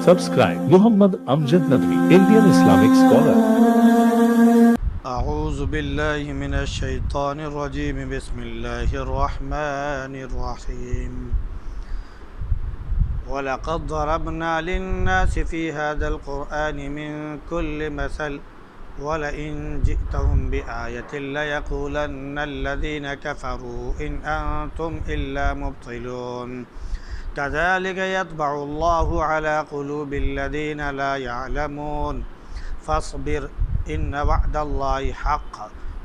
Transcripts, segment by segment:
Subscribe Muhammad Amjad Nadwi, Indian Islamic scholar. أعوذ بالله من الشيطان الرجيم بسم الله الرحمن الرحيم ولقد ضربنا للناس في هذا القرآن من كل مثل ولئن جئتهم بآية ليقولن الذين كفروا إن أنتم إلا مبطلون كذلك يطبع الله على قلوب الذين لا يعلمون فاصبر إن وعد الله حق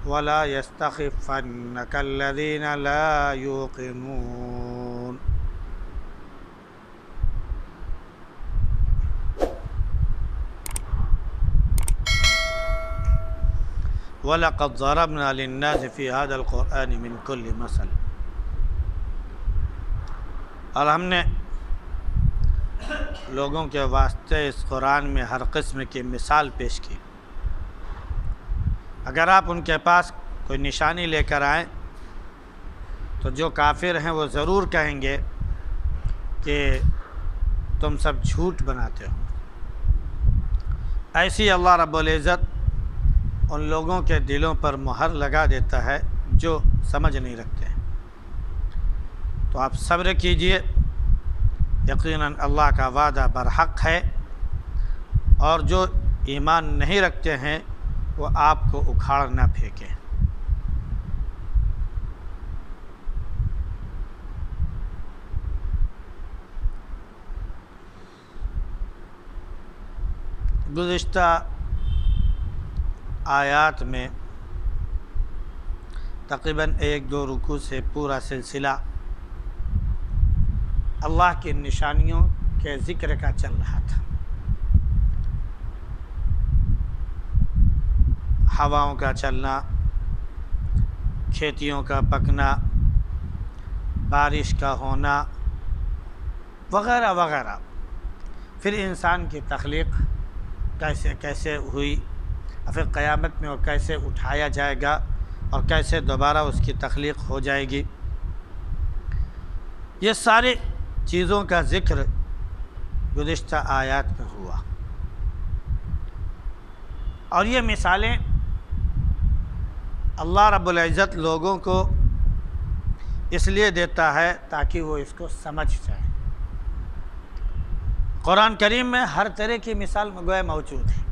ولا يستخفنك الذين لا يوقنون. وَلَقَدْ ضَرَبْنَا لِلنَّاسِ فِي هَذَا الْقُرْآنِ مِنْ كُلِّ مَثَلٍ. اور ہم نے لوگوں کے واسطے اس قرآن میں ہر قسم کی مثال پیش کی. اگر آپ ان کے پاس کوئی نشانی لے کر آئیں تو جو کافر ہیں وہ ضرور کہیں گے کہ تم سب جھوٹ بناتے ہو. ایسی اللہ رب العزت ان لوگوں کے دلوں پر مہر لگا دیتا ہے جو سمجھ نہیں رکھتے ہیں. تو آپ صبر کیجئے، یقیناً اللہ کا وعدہ برحق ہے، اور جو ایمان نہیں رکھتے ہیں وہ آپ کو اکھاڑ نہ پھینکیں. گزشتہ آیات میں تقریباً 1-2 رکوع سے پورا سلسلہ اللہ کی نشانیوں کے ذکر کا چل رہا تھا. ہواؤں کا چلنا، کھیتیوں کا پکنا، بارش کا ہونا وغیرہ وغیرہ. پھر انسان کی تخلیق کیسے کیسے ہوئی، اور پھر قیامت میں وہ کیسے اٹھایا جائے گا اور کیسے دوبارہ اس کی تخلیق ہو جائے گی. یہ ساری چیزوں کا ذکر گزشتہ آیات میں ہوا، اور یہ مثالیں اللہ رب العزت لوگوں کو اس لیے دیتا ہے تاکہ وہ اس کو سمجھ جائیں. قرآن کریم میں ہر طرح کی مثال گویا موجود ہے،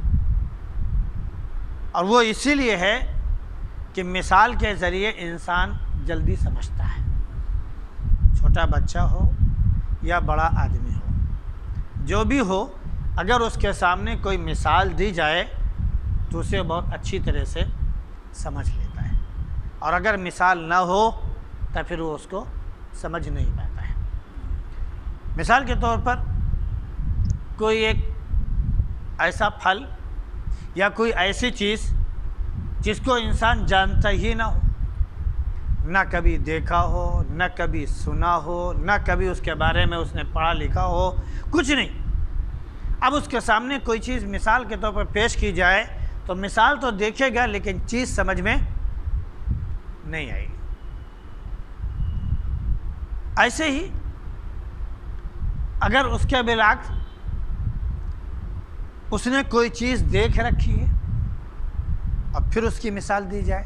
اور وہ اسی لیے ہے کہ مثال کے ذریعے انسان جلدی سمجھتا ہے. چھوٹا بچہ ہو یا بڑا آدمی ہو، جو بھی ہو، اگر اس کے سامنے کوئی مثال دی جائے تو اسے بہت اچھی طرح سے سمجھ لیتا ہے، اور اگر مثال نہ ہو تو پھر وہ اس کو سمجھ نہیں پاتا ہے. مثال کے طور پر کوئی ایک ایسا پھل یا کوئی ایسی چیز جس کو انسان جانتا ہی نہ ہو، نہ کبھی دیکھا ہو، نہ کبھی سنا ہو، نہ کبھی اس کے بارے میں اس نے پڑھا لکھا ہو، کچھ نہیں. اب اس کے سامنے کوئی چیز مثال کے طور پر پیش کی جائے تو مثال تو دیکھے گا لیکن چیز سمجھ میں نہیں آئے گی. ایسے ہی اگر اس کے برعکس اس نے کوئی چیز دیکھ رکھی ہے اور پھر اس کی مثال دی جائے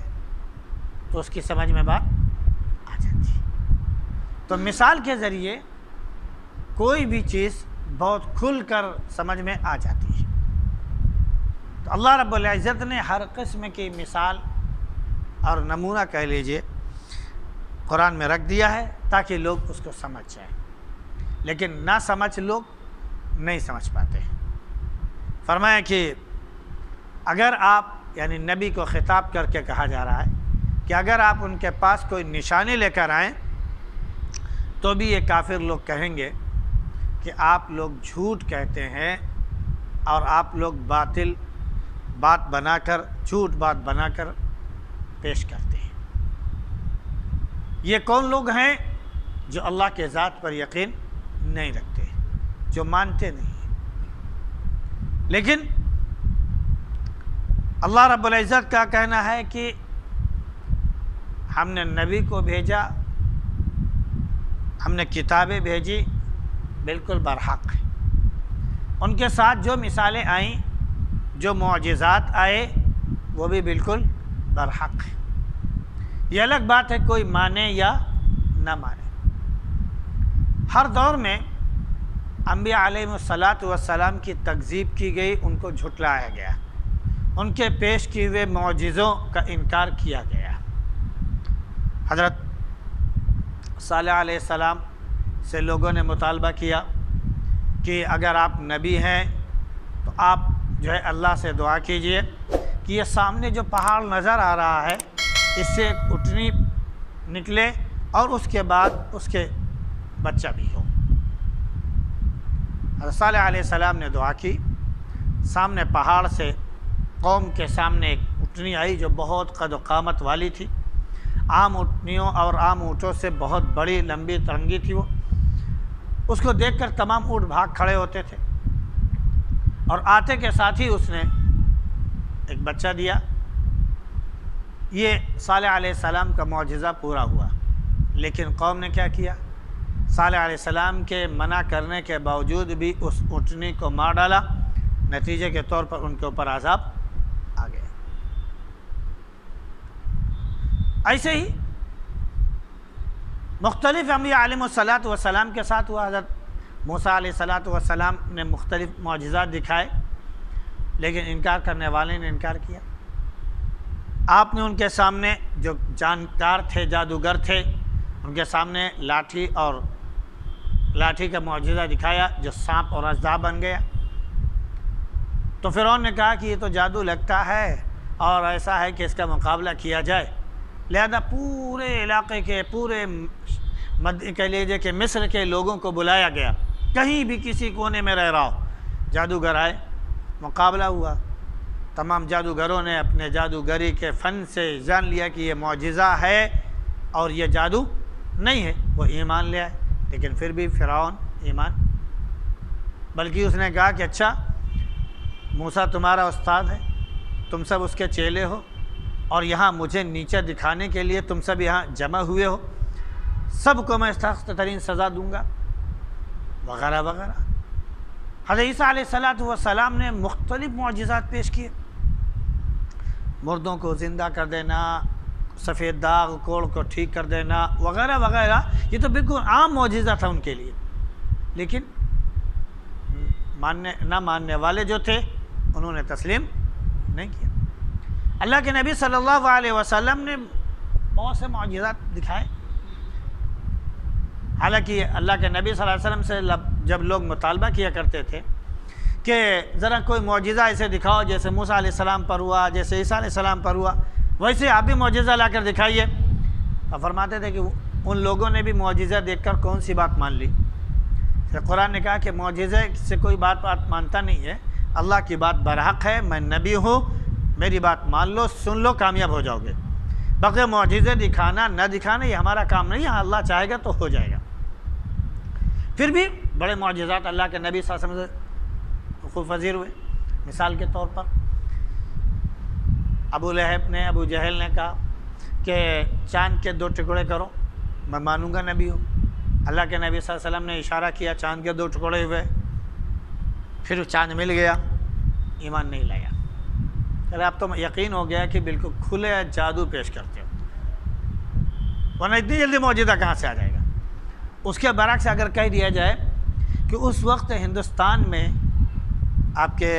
تو اس کی سمجھ میں بات آ جاتی ہے. تو مثال کے ذریعے کوئی بھی چیز بہت کھل کر سمجھ میں آ جاتی ہے. تو اللہ رب العزت نے ہر قسم کی مثال اور نمونہ کہہ لیجئے قرآن میں رکھ دیا ہے تاکہ لوگ اس کو سمجھ جائیں، لیکن نہ سمجھ لوگ نہیں سمجھ پاتے ہیں. فرمایا کہ اگر آپ، یعنی نبی کو خطاب کر کے کہا جا رہا ہے کہ اگر آپ ان کے پاس کوئی نشانی لے کر آئیں تو بھی یہ کافر لوگ کہیں گے کہ آپ لوگ جھوٹ کہتے ہیں اور آپ لوگ باطل بات بنا کر، جھوٹ بات بنا کر پیش کرتے ہیں. یہ کون لوگ ہیں؟ جو اللہ کے ذات پر یقین نہیں رکھتے، جو مانتے نہیں. لیکن اللہ رب العزت کا کہنا ہے کہ ہم نے نبی کو بھیجا، ہم نے کتابیں بھیجی، بالکل برحق ہے. ان کے ساتھ جو مثالیں آئیں، جو معجزات آئے، وہ بھی بالکل برحق ہے۔ یہ الگ بات ہے کوئی مانے یا نہ مانے۔ ہر دور میں انبیاء علیہ السلام کی تکذیب کی گئی، ان کو جھٹلایا گیا، ان کے پیش کیے ہوئے معجزوں کا انکار کیا گیا۔ حضرت صالح علیہ السلام سے لوگوں نے مطالبہ کیا کہ اگر آپ نبی ہیں تو آپ جو ہے اللہ سے دعا کیجئے کہ یہ سامنے جو پہاڑ نظر آ رہا ہے اس سے ایک اٹھنی نکلے اور اس کے بعد اس کے بچہ بھی ہو۔ حضرت صالح علیہ السلام نے دعا کی، سامنے پہاڑ سے قوم کے سامنے ایک اٹھنی آئی جو بہت قد و قامت والی تھی، عام اٹھنیوں اور عام اونٹوں سے بہت بڑی لمبی ترنگی تھی۔ وہ اس کو دیکھ کر تمام اونٹ بھاگ کھڑے ہوتے تھے، اور آتے کے ساتھ ہی اس نے ایک بچہ دیا۔ یہ صالح علیہ السلام کا معجزہ پورا ہوا، لیکن قوم نے کیا کیا؟ صالح علیہ السلام کے منع کرنے کے باوجود بھی اس اونٹنی کو مار ڈالا، نتیجے کے طور پر ان کے اوپر عذاب آ گیا۔ ایسے ہی مختلف انبیاء علیہ السلام کے ساتھ ہوا۔ حضرت موسیٰ علیہ السلام نے مختلف معجزات دکھائے، لیکن انکار کرنے والے نے انکار کیا۔ آپ نے ان کے سامنے جو جانکار تھے، جادوگر تھے، ان کے سامنے لاٹھی کا معجزہ دکھایا جو سانپ اور اژدہا بن گیا۔ تو فرعون نے کہا کہ یہ تو جادو لگتا ہے اور ایسا ہے کہ اس کا مقابلہ کیا جائے، لہذا پورے علاقے کے پورے کہہ لیجیے کہ مصر کے لوگوں کو بلایا گیا، کہیں بھی کسی کونے میں رہ رہا ہو، جادوگر آئے، مقابلہ ہوا۔ تمام جادوگروں نے اپنے جادوگری کے فن سے جان لیا کہ یہ معجزہ ہے اور یہ جادو نہیں ہے، وہ ایمان لے آئے۔ لیکن پھر بھی فرعون ایمان، بلکہ اس نے کہا کہ اچھا موسیٰ تمہارا استاد ہے، تم سب اس کے چیلے ہو، اور یہاں مجھے نیچے دکھانے کے لیے تم سب یہاں جمع ہوئے ہو، سب کو میں سخت ترین سزا دوں گا، وغیرہ وغیرہ۔ حضرت عیسیٰ علیہ السلام نے مختلف معجزات پیش کیے، مردوں کو زندہ کر دینا، سفید داغ کوڑ کو ٹھیک کر دینا، وغیرہ وغیرہ۔ یہ تو بالکل عام معجزہ تھا ان کے لیے، لیکن نہ ماننے والے جو تھے انہوں نے تسلیم نہیں کیا۔ اللہ کے نبی صلی اللہ علیہ وسلم نے بہت سے معجزات دکھائے، حالانکہ اللہ کے نبی صلی اللہ علیہ وسلم سے جب لوگ مطالبہ کیا کرتے تھے کہ ذرا کوئی معجزہ ایسے دکھاؤ جیسے موسیٰ علیہ السلام پر ہوا، جیسے عیسیٰ علیہ السلام پر ہوا، ویسے آپ بھی معجزہ لا کر دکھائیے، تو فرماتے تھے کہ ان لوگوں نے بھی معجزہ دیکھ کر کون سی بات مان لی۔ پھر قرآن نے کہا کہ معجزے سے کوئی بات مانتا نہیں ہے، اللہ کی بات برحق ہے، میں نبی ہوں، میری بات مان لو، سن لو، کامیاب ہو جاؤ گے۔ بغیر معجزے دکھانا نہ دکھانا یہ ہمارا کام نہیں ہے، اللہ چاہے گا تو ہو جائے گا۔ پھر بھی بڑے معجزات اللہ کے نبی صلی اللہ علیہ وسلم سے خوب پذیر ہوئے۔ مثال کے طور پر ابو لہب نے، ابو جہل نے کہا کہ چاند کے 2 ٹکڑے کرو، میں مانوں گا نبی ہوں۔ اللہ کے نبی صلی اللہ علیہ وسلم نے اشارہ کیا، چاند کے 2 ٹکڑے ہوئے، پھر چاند مل گیا، ایمان نہیں لایا۔ اب تو یقین ہو گیا کہ بالکل کھلے جادو پیش کرتے ہو، ورنہ اتنی جلدی معجزہ کہاں سے آ جائے گا۔ اس کے برعکس اگر کہہ دیا جائے کہ اس وقت ہندوستان میں آپ کے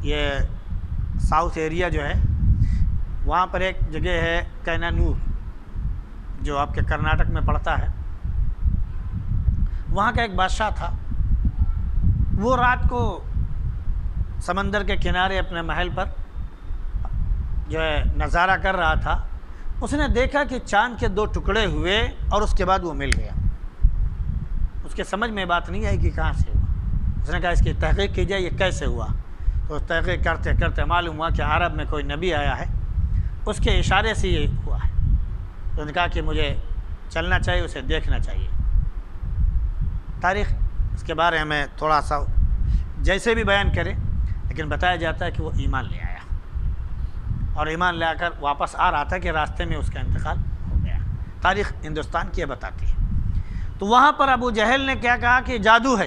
یہ ساؤتھ ایریا جو ہے، وہاں پر ایک جگہ ہے کینانور، جو آپ کے کرناٹک میں پڑتا ہے، وہاں کا ایک بادشاہ تھا، وہ رات کو سمندر کے کنارے اپنے محل پر جو ہے نظارہ کر رہا تھا، اس نے دیکھا کہ چاند کے 2 ٹکڑے ہوئے اور اس کے بعد وہ مل گیا۔ اس کے سمجھ میں بات نہیں آئی کہ کہاں سے ہوا۔ اس نے کہا اس کی تحقیق کی جائے، یہ کیسے ہوا۔ تو تحقیق کرتے کرتے معلوم ہوا کہ عرب میں کوئی نبی آیا ہے، اس کے اشارے سے یہ ہوا ہے۔ تو انہوں نے کہا کہ مجھے چلنا چاہیے، اسے دیکھنا چاہیے۔ تاریخ اس کے بارے میں تھوڑا سا جیسے بھی بیان کرے، لیکن بتایا جاتا ہے کہ وہ ایمان لے آیا، اور ایمان لے آ کر واپس آ رہا تھا کہ راستے میں اس کا انتقال ہو گیا۔ تاریخ ہندوستان کی یہ بتاتی ہے۔ تو وہاں پر ابو جہل نے کیا کہا کہ جادو ہے،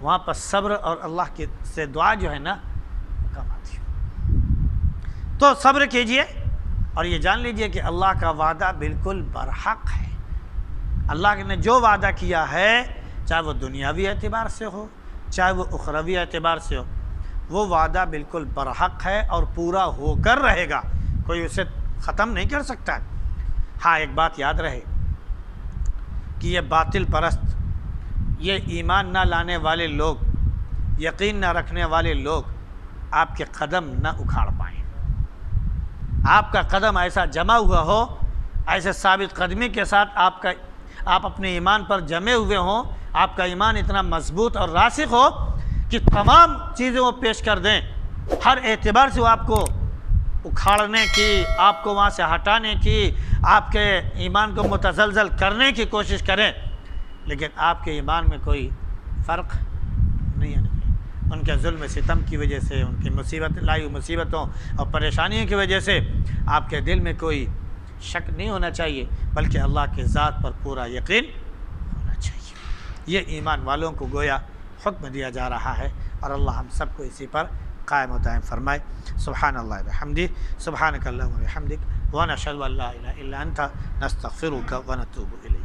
وہاں پر صبر اور اللہ کی سے دعا جو ہے نا کام آتی ہے۔ تو صبر کیجئے اور یہ جان لیجئے کہ اللہ کا وعدہ بالکل برحق ہے۔ اللہ نے جو وعدہ کیا ہے، چاہے وہ دنیاوی اعتبار سے ہو چاہے وہ اخروی اعتبار سے ہو، وہ وعدہ بالکل برحق ہے اور پورا ہو کر رہے گا، کوئی اسے ختم نہیں کر سکتا ہے۔ ہاں ایک بات یاد رہے کہ یہ باطل پرست، یہ ایمان نہ لانے والے لوگ، یقین نہ رکھنے والے لوگ آپ کے قدم نہ اکھاڑ پائیں۔ آپ کا قدم ایسا جمع ہوا ہو، ایسے ثابت قدمی کے ساتھ آپ اپنے ایمان پر جمے ہوئے ہوں، آپ کا ایمان اتنا مضبوط اور راسخ ہو کہ تمام چیزیں وہ پیش کر دیں، ہر اعتبار سے وہ آپ کو اکھاڑنے کی، آپ کو وہاں سے ہٹانے کی، آپ کے ایمان کو متزلزل کرنے کی کوشش کریں، لیکن آپ کے ایمان میں کوئی فرق نہیں آنے چاہیے۔ ان کے ظلم ستم کی وجہ سے، ان کی مصیبتوں اور پریشانیوں کی وجہ سے آپ کے دل میں کوئی شک نہیں ہونا چاہیے، بلکہ اللہ کے ذات پر پورا یقین ہونا چاہیے۔ یہ ایمان والوں کو گویا حکم دیا جا رہا ہے، اور اللہ ہم سب کو اسی پر قائم و دائم فرمائے۔ سبحان اللہ بحمدہ، سبحانک اللہم وبحمدک، ونشہد ان لا الہ الا انت، نستغفرک ونتوب الیک۔